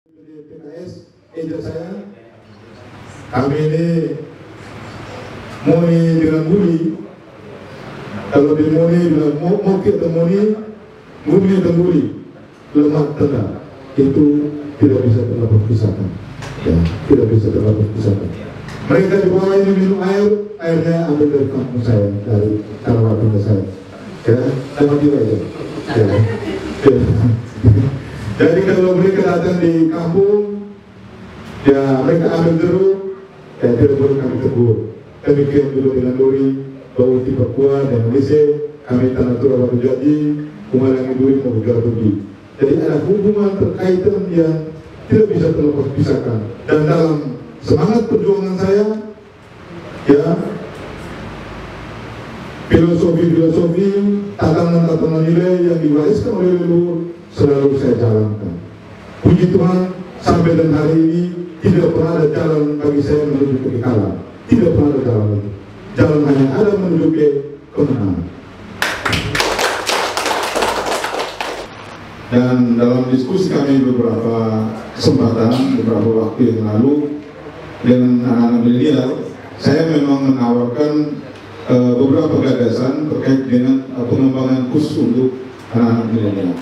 Di PKS, ejak saya, kami ini moni dengan budi. Kalau di moni bilang moki atau moni, budi atau budi, lemah tengah, itu tidak bisa terdapat pisahkan. Ya, tidak bisa terdapat pisahkan. Mereka di bawah ini minum air, airnya ambil dari kampung saya, dari karawanan saya. Ya, sama juga ya. Ya. Jadi kalau mereka datang di kampung, ya mereka ambil jeruk, ya tidak boleh kami tegur. Demikian juga dengan Duri, Bau Tipakua dan Lise, kami tanah tura baru jadi, Umalangi Duri mau bergerak pergi. Jadi ada hubungan terkaitan yang tidak bisa terlepas pisahkan. Dan dalam semangat perjuangan saya, ya filosofi, tatanan nilai yang diwariskan oleh leluhur selalu saya jalankan. Puji Tuhan, sampai dan hari ini tidak pernah ada jalan bagi saya menuju kekekalan. Tidak pernah ada jalan itu. Jalan hanya ada menuju ke kemenangan. Dan dalam diskusi kami beberapa kesempatan, beberapa waktu yang lalu dengan anak-anak milenial, saya memang menawarkan beberapa gagasan terkait dengan pengembangan khusus untuk anak-anak milenial.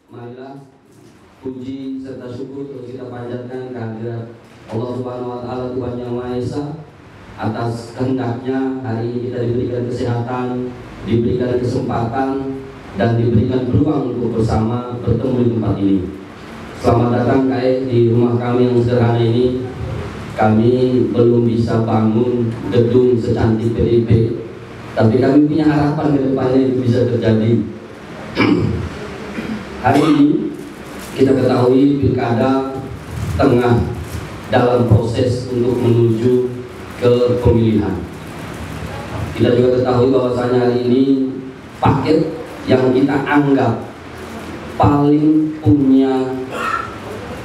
Marilah puji serta syukur terus kita panjatkan kehadirat Allah Subhanahu wa Ta'ala, Tuhan Yang Maha Esa, atas kehendaknya hari ini kita diberikan kesehatan, diberikan kesempatan, dan diberikan peluang untuk bersama bertemu di tempat ini. Selamat datang di rumah kami yang sederhana ini. Kami belum bisa bangun gedung secantik PDIP, tapi kami punya harapan ke depannya itu bisa terjadi. Hari ini kita ketahui pilkada tengah dalam proses untuk menuju ke pemilihan. Kita juga ketahui bahwasanya hari ini paket yang kita anggap paling punya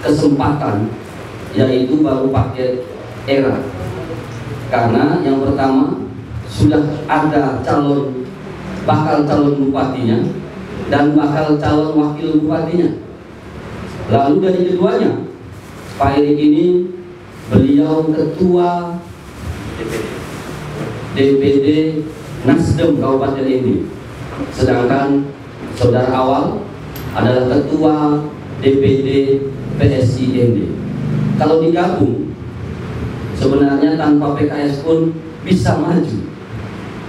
kesempatan yaitu baru paket era. Karena yang pertama sudah ada bakal calon bupatinya dan bakal calon wakil bupatinya. Lalu dari keduanya, Pak Erik ini beliau ketua DPD Nasdem Kabupaten ini, sedangkan saudara awal adalah ketua DPD PSI ND. Kalau digabung, sebenarnya tanpa PKS pun bisa maju.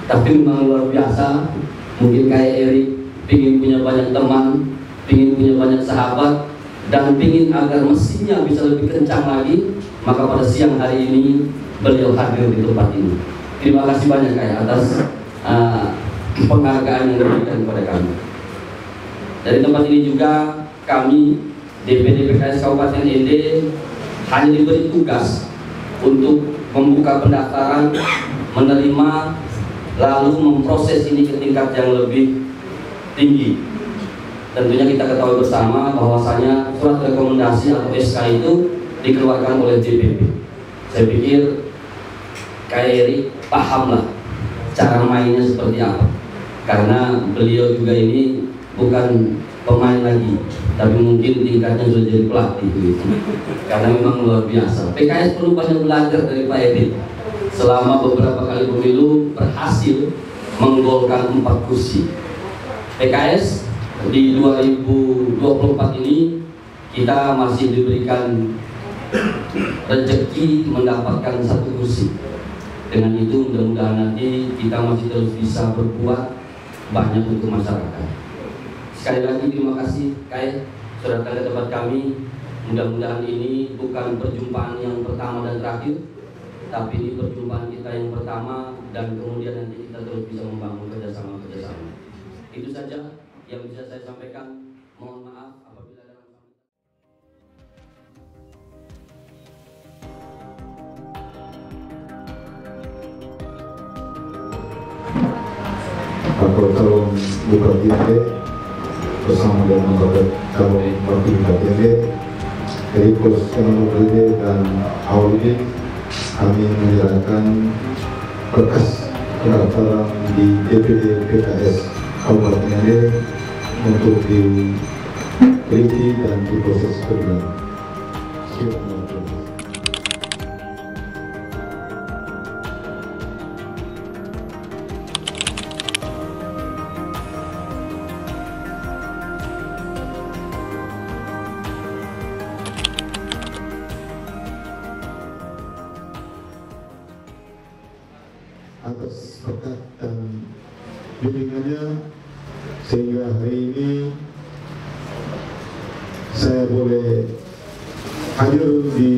Tapi memang luar biasa, mungkin kayak Erik ingin punya banyak teman, ingin punya banyak sahabat, dan ingin agar mesinnya bisa lebih kencang lagi, maka pada siang hari ini beliau hadir di tempat ini. Terima kasih banyak atas penghargaan yang diberikan kepada kami. Dari tempat ini juga kami DPD PKS Kabupaten ND hanya diberi tugas untuk membuka pendaftaran, menerima, lalu memproses ini ke tingkat yang lebih tinggi. Tentunya kita ketahui bersama bahwasanya surat rekomendasi atau SK itu dikeluarkan oleh JPP. Saya pikir Kak Erik pahamlah cara mainnya seperti apa, karena beliau juga ini bukan pemain lagi, tapi mungkin tingkatnya sudah jadi pelatih gitu. Karena memang luar biasa. PKS perlu banyak belajar dari Pak Edi. Selama beberapa kali pemilu berhasil menggolkan 4 kursi. PKS di 2024 ini kita masih diberikan rezeki mendapatkan 1 kursi. Dengan itu mudah-mudahan nanti kita masih terus bisa berbuat banyak untuk masyarakat. Sekali lagi terima kasih Kai sudah datang ke tempat kami. Mudah-mudahan ini bukan perjumpaan yang pertama dan terakhir, tapi ini perjumpaan kita yang pertama, dan kemudian nanti kita terus bisa membangun kerjasama-kerjasama. Itu saja yang bisa saya sampaikan. Mohon maaf apabila ada Bakal calon Bupati Ende bersama dengan bakal calon Wakil Bupati Ende dari Pos Ende dan Awaludin, kami menyerahkan berkas pendaftaran di DPD PKS Kabupaten Ende untuk diteliti dan diproses berjalan. Atas berkat dan bimbingannya sehingga hari ini saya boleh hadir di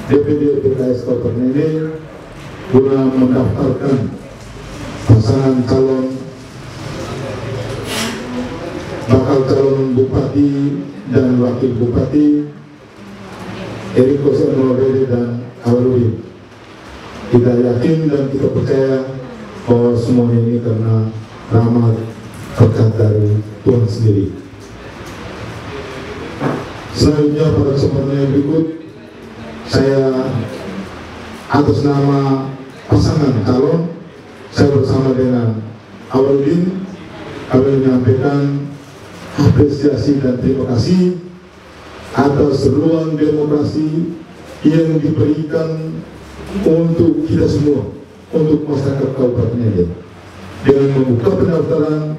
DPD PKS Kabupaten ini guna mendaftarkan pasangan bakal calon Bupati dan Wakil Bupati Eriko Sermolede dan Awaludin. Kita yakin dan kita percaya bahwa semuanya ini karena rahmat berkat dari Tuhan sendiri. Selanjutnya pada kesempatan yang berikut, saya atas nama pasangan calon, saya bersama dengan Awaludin, kami menyampaikan apresiasi dan terima kasih atas ruang demokrasi yang diberikan untuk kita semua, untuk masyarakat Kabupaten Ende. Dengan membuka pendaftaran,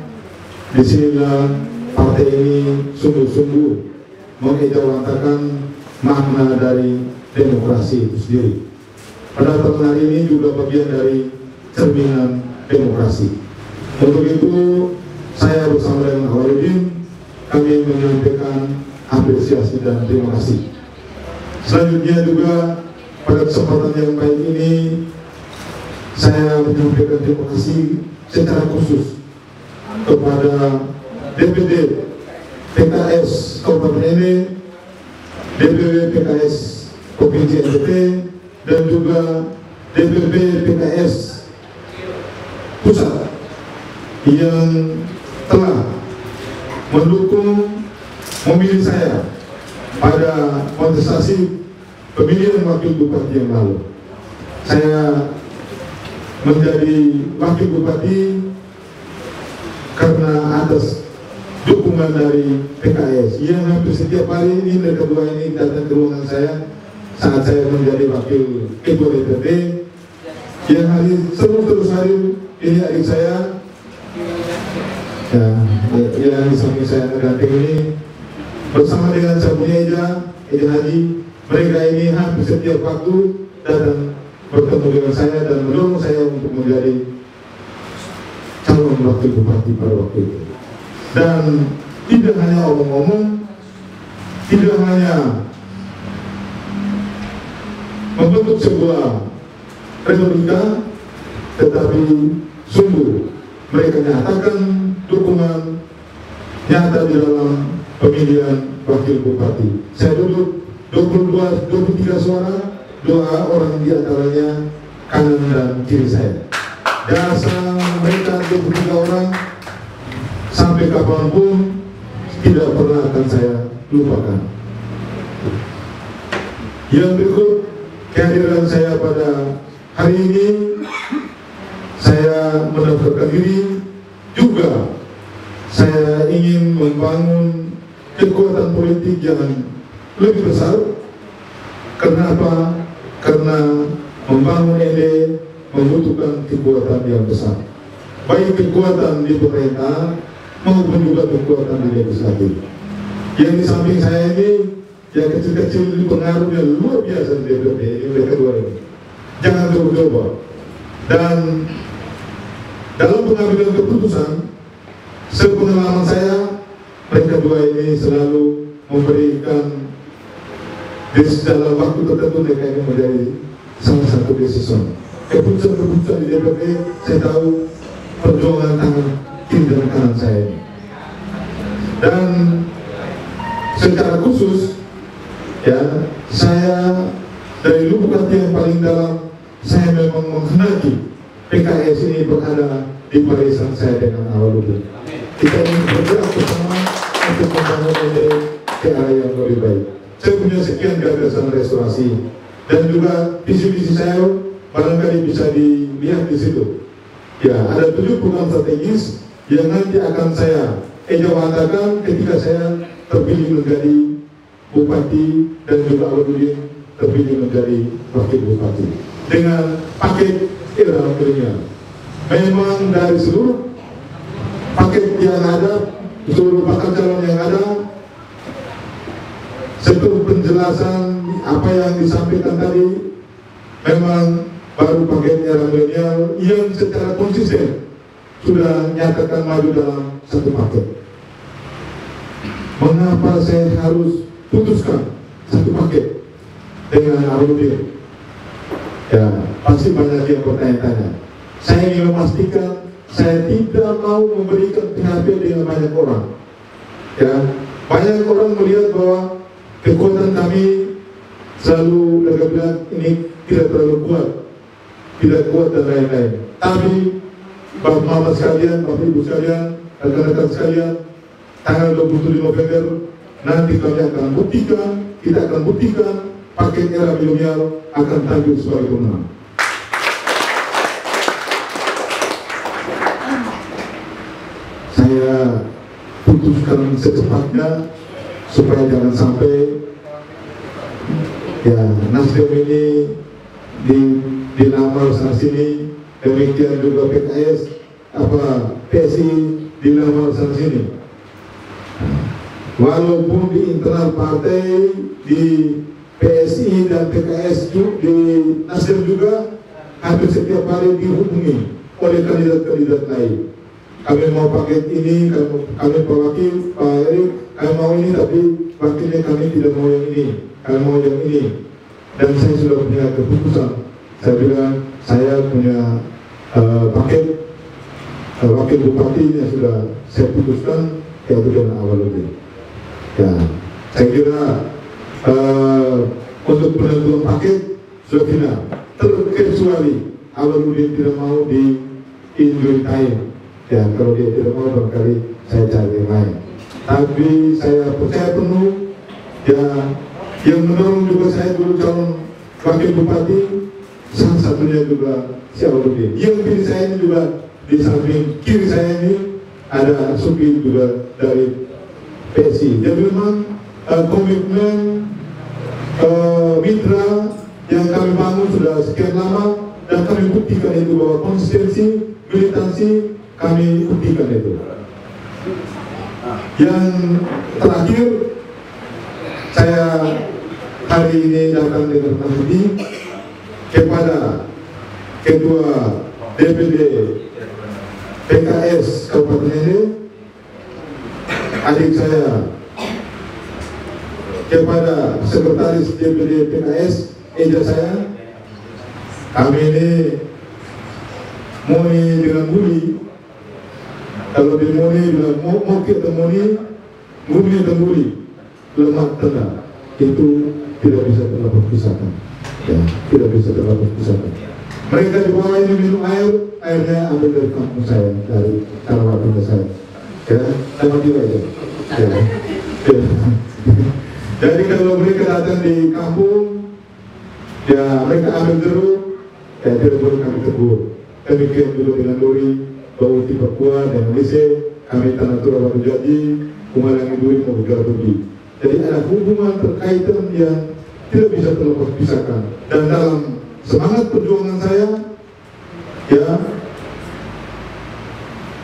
disinilah partai ini sungguh-sungguh mengejawantakan makna dari demokrasi itu sendiri. Pendaftaran hari ini juga bagian dari cerminan demokrasi. Untuk itu, saya bersama dengan Awaludin, kami menyampaikan apresiasi dan terima kasih. Selanjutnya juga pada kesempatan yang baik ini, saya menyampaikan terima kasih secara khusus kepada DPD PKS Kabupaten Ende, DPD PKS Provinsi NTT, dan juga DPD PKS Pusat yang telah mendukung memilih saya pada kontestasi pemilihan Wakil Bupati yang lalu. Saya menjadi Wakil Bupati karena atas dukungan dari PKS yang hampir setiap hari ini mereka berdua ini datang ke ruangan saya saat saya menjadi Wakil Ketua DPD. Yang hari terus hari ini adik saya, yang di samping saya mendamping ini bersama dengan sahabatnya Eda Haji. Mereka ini hampir setiap waktu datang bertemu dengan saya dan mendorong saya untuk menjadi calon Wakil Bupati pada waktu itu. Dan tidak hanya omong-omong, tidak hanya membentuk sebuah retorika, tetapi sungguh mereka nyatakan dukungan nyata di dalam pemilihan Wakil Bupati. Saya duduk 23 suara, 2 orang di antaranya kanan dan kiri saya. Jasa mereka 23 orang sampai kapanpun tidak pernah akan saya lupakan. Yang berikut, kehadiran saya pada hari ini, saya mendaftarkan diri juga saya ingin membangun kekuatan politik yang lebih besar. Kenapa? Karena membangun ini membutuhkan kekuatan yang besar, baik kekuatan di pemerintah maupun juga kekuatan di legislatif. Yang di samping saya ini, yang kecil-kecil pengaruhnya luar biasa di DPRD, mereka dua ini. Jangan coba-coba. Dan dalam pengambilan keputusan, sepengalaman saya, mereka dua ini selalu memberikan dalam waktu tertentu mereka ini menjadi salah satu decision. Keputusan-keputusan di DPRD, saya tahu perjuangan tangan kiri dan kanan saya ini. Dan secara khusus, ya, saya dari lubuk hati yang paling dalam, saya memang menghendaki PKS ini berada di barisan saya dengan Awaludin. Kita ingin bergerak bersama untuk membangun ini ke arah yang lebih baik. Saya punya sekian gagasan restorasi dan juga visi-visi saya barangkali bisa dilihat di situ. Ya, ada 7 program strategis yang nanti akan saya ejawantahkan ketika saya terpilih menjadi bupati dan juga Awaludin terpilih menjadi wakil bupati dengan paket era milenial. Memang dari seluruh paket yang ada, seluruh bakal calon yang ada, seluruh penjelasan apa yang disampaikan tadi, memang baru paket era milenial yang secara konsisten sudah nyatakan maju dalam satu paket. Mengapa saya harus putuskan satu paket dengan Awaludin? Ya, pasti banyak yang bertanya-tanya. Saya ingin memastikan saya tidak mau memberikan PHP dengan banyak orang. Ya, banyak orang melihat bahwa kekuatan kami selalu mereka bilang ini tidak terlalu kuat, tidak kuat dan lain-lain. Tapi Bapak Mama sekalian, Bapak Ibu sekalian, rekan-rekan sekalian, tanggal 27 November nanti kami akan buktikan, kita akan buktikan paket era milenial akan tampil sebagai pemenang. Saya putuskan secepatnya supaya jangan sampai ya Nasdem ini dilamar sana sini, demikian juga PKS PSI dilamar sana sini. Walaupun di internal partai, di PSI dan PKS di Nasdem juga hampir setiap hari dihubungi oleh kandidat-kandidat lain. Kami mau paket ini, kami Pak Wakil, Pak Erik, kami mau ini, tapi wakilnya kami tidak mau yang ini, kami mau yang ini. Dan saya sudah punya keputusan. Saya bilang saya punya paket wakil bupati yang sudah saya putuskan, yaitu dengan Awaludin. Ya, saya kira untuk penentuan paket sudah final, terkecuali Awaludin tidak mau di injury time. Ya, kalau dia tidak mau barangkali saya cari yang lain. Tapi saya percaya penuh, ya, yang mendorong juga saya dulu calon wakil bupati, salah satunya juga si Awaludin. Yang pilih saya ini juga di samping kiri saya ini ada Supi juga dari PSI. Jadi memang komitmen mitra yang kami bangun sudah sekian lama dan kami buktikan itu bahwa konsistensi, militansi kami buktikan itu. Yang terakhir, saya hari ini datang dengan budi kepada Ketua DPD PKS Kabupaten ini, adik saya, kepada Sekretaris DPD PKS Eja saya, kami ini Moni dengan Budi. Kalau di Moni bilang mau kita Moni, Budi dan Budi lemah tengah, itu tidak bisa terpisahkan. Ya, tidak bisa terpisahkan. Mereka di bawah ini minum air, airnya ambil dari kampung saya, dari Karawatnya saya. Ya, sama juga aja. Ya. Jadi kalau mereka datang di kampung, ya mereka ambil jeruk, tidak boleh kami tegur. Demikian juga dengan Dori, Bauti Papua dan Lise, kami tanah tura baru jadi kumalangi duit mau pergi. Jadi ada hubungan terkaitan yang tidak bisa terlepas pisahkan. Dan dalam semangat perjuangan saya, ya,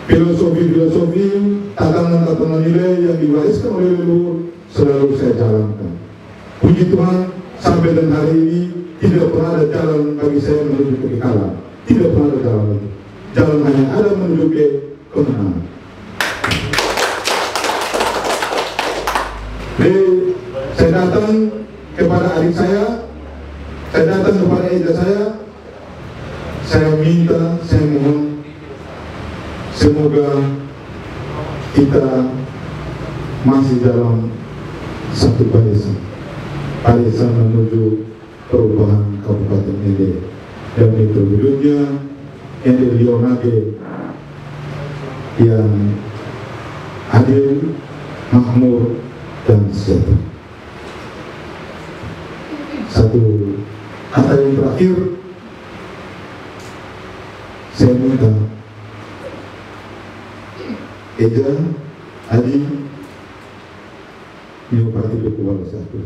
filosofi-filosofi, tatanan-tatanan nilai yang diwariskan oleh leluhur selalu saya jalankan. Puji Tuhan, sampai dan hari ini tidak pernah ada jalan bagi saya menuju kekekalan. Tidak pernah ada jalan itu. Jalan hanya ada menuju ke kemenangan. Jadi saya datang kepada adik saya datang kepada eda saya minta, saya mohon, semoga kita masih dalam satu barisan menuju perubahan Kabupaten Ende, dan itu wujudnya Ende Lionage yang adil, makmur, dan sejahtera. Satu kata yang terakhir, saya minta Eja, Adi, Bupati Bekuala satu.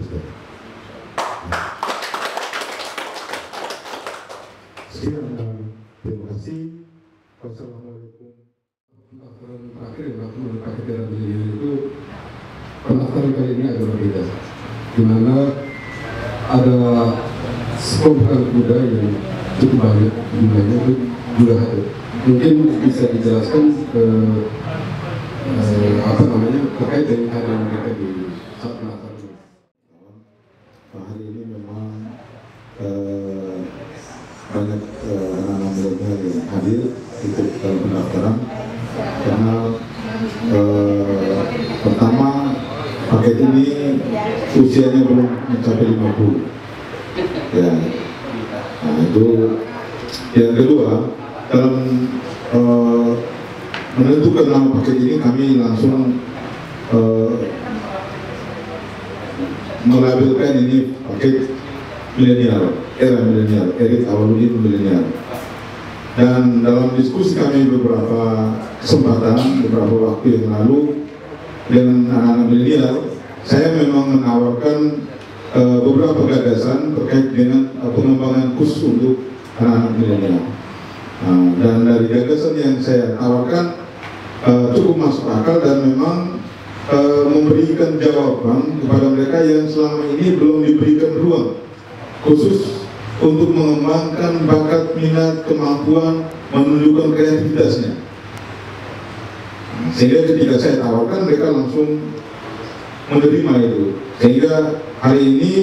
Sekian dan terima kasih. Wassalamualaikum. Pendaftaran terakhir yang mendapati daerah beliau itu, pendaftaran kali ini agak berbeda, di mana ada sekelompok muda yang cukup banyak jumlahnya itu juga hadir. Mungkin bisa dijelaskan terkait dengan kehadiran mereka di saat pendaftaran ini. Hari ini memang banyak anak-anak milenial yang hadir ikut dalam pendaftaran karena pertama paket ini usianya belum mencapai 50 ya. Nah itu yang kedua, dalam menentukan nama paket ini kami langsung melabelkan ini paket milenial, era milenial, Erik Awaludin milenial. Dan dalam diskusi kami beberapa kesempatan, beberapa waktu yang lalu dengan anak-anak milenial, saya memang menawarkan beberapa gagasan terkait dengan pengembangan khusus untuk anak-anak milenial. Dan dari gagasan yang saya tawarkan cukup masuk akal dan memang memberikan jawaban kepada mereka yang selama ini belum diberikan ruang khusus untuk mengembangkan bakat, minat, kemampuan, menunjukkan kreativitasnya. Sehingga ketika saya tawarkan, mereka langsung menerima itu. Sehingga hari ini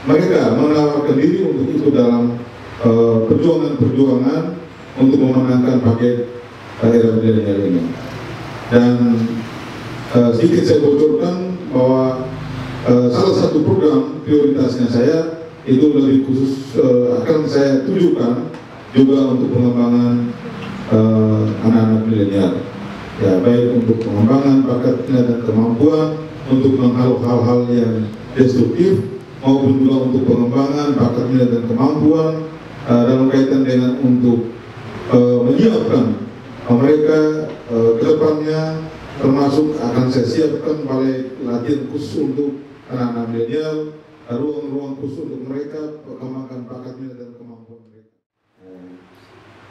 mereka menawarkan diri untuk ikut dalam perjuangan-perjuangan untuk memenangkan paket era milenial ini. Dan sedikit saya bocorkan bahwa salah satu program prioritasnya saya itu lebih khusus akan saya tujukan juga untuk pengembangan anak-anak milenial, ya, baik untuk pengembangan bakatnya dan kemampuan untuk menghalau hal-hal yang destruktif maupun juga untuk pengembangan bakatnya dan kemampuan dalam kaitan dengan untuk menyiapkan mereka ke depannya, termasuk akan saya siapkan balai latihan khusus untuk anak-anak milenial, ruang-ruang khusus untuk mereka perkembangan bakatnya dan kemampuan mereka.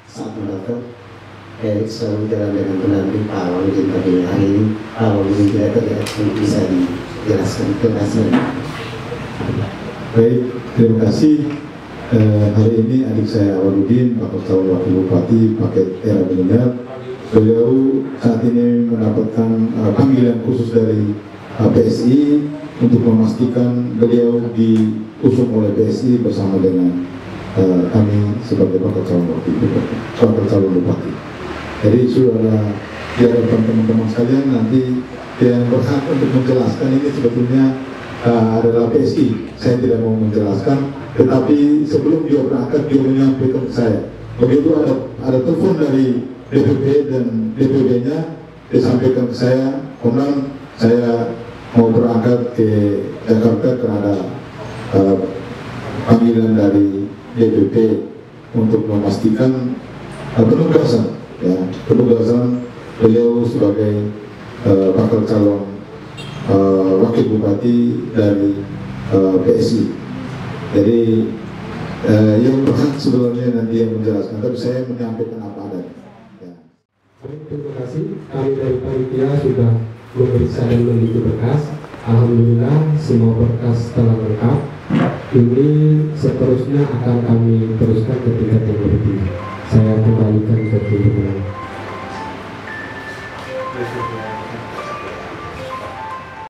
Saat mendaftar, Erik selalu jalan dengan pendamping Pak Awaludin pada hari ini. Pak Awaludin tidak bisa dijelaskan penjelasan. Baik, terima kasih. Hari ini adik saya Awaludin, Bapak Calon Wakil Bupati paket era milenial. Beliau saat ini mendapatkan panggilan khusus dari PSI untuk memastikan beliau diusung oleh PSI bersama dengan kami sebagai bakal calon bupati. Jadi sudah ada di hadapan teman-teman sekalian, nanti yang berhak untuk menjelaskan ini sebetulnya adalah PSI. Saya tidak mau menjelaskan, tetapi sebelum dia berangkat dia menyampaikan ke saya. Begitu ada telepon dari DPP dan DPP-nya disampaikan ke saya, kemudian saya mau berangkat ke Jakarta karena panggilan dari DPP untuk memastikan penugasan ya, penugasan beliau sebagai bakal calon wakil bupati dari PSI. Jadi yang berhak sebenarnya nanti yang menjelaskan, tapi saya menyampaikan apa adanya. Ya. Terima kasih. Kami dari panitia sudah memeriksa dan meneliti berkas. Alhamdulillah semua berkas telah lengkap. Ini seterusnya akan kami teruskan ke tingkat yang